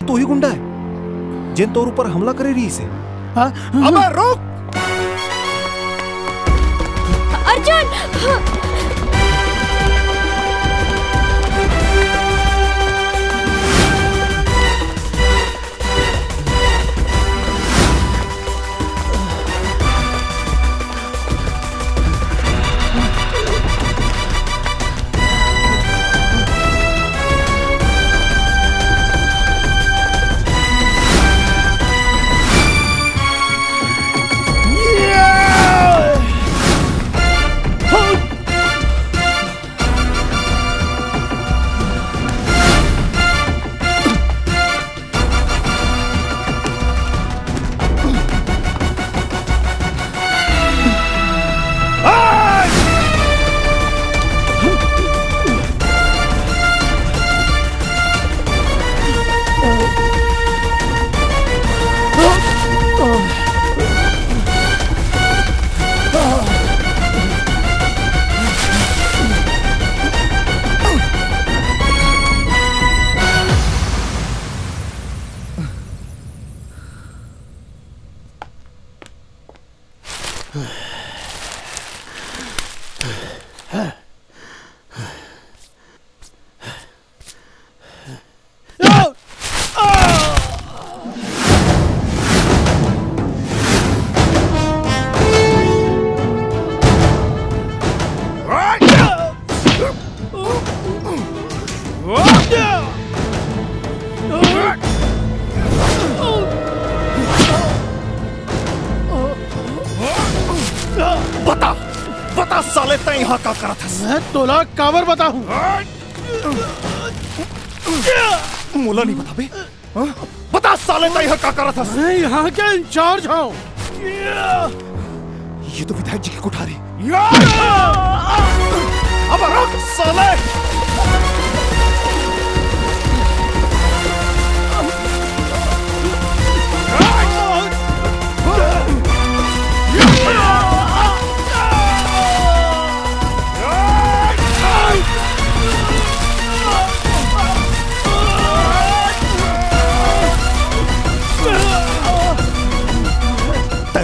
तो ही गुंडा है जिन तौर ऊपर हमला करे रही से। अबे रुक अर्जुन। बता साले तय यहाँ का करा था। मैं तोला कावर बताऊं। मुला नहीं बता बे। बता साले तय यहाँ का करा था। मैं यहाँ के इंचार्ज हूँ। ये तो विधायक जी की कोठारी। अब रुक साले।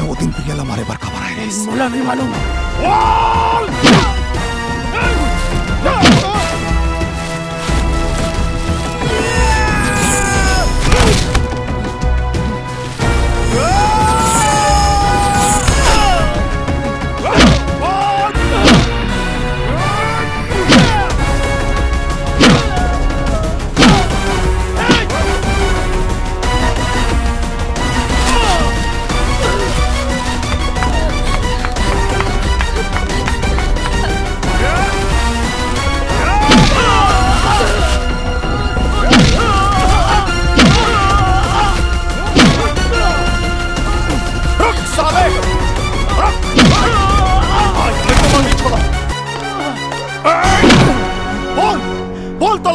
वो दिन प्रियल हमारे पर खबर आए। मुला नहीं मालूम।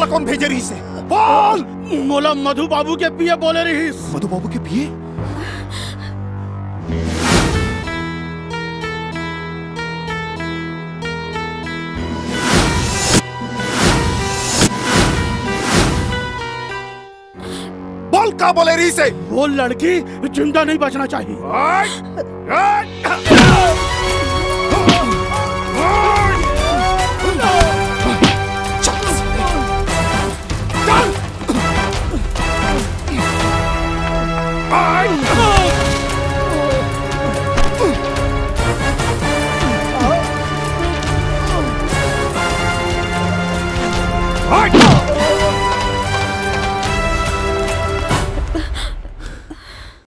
कौन भेजे रही से? बोल। मोला मधु बाबू के पिए बोले रही। मधु बाबू के पिए? बोल का बोले रही से? वो लड़की जिंदा नहीं बचना चाहिए। Right!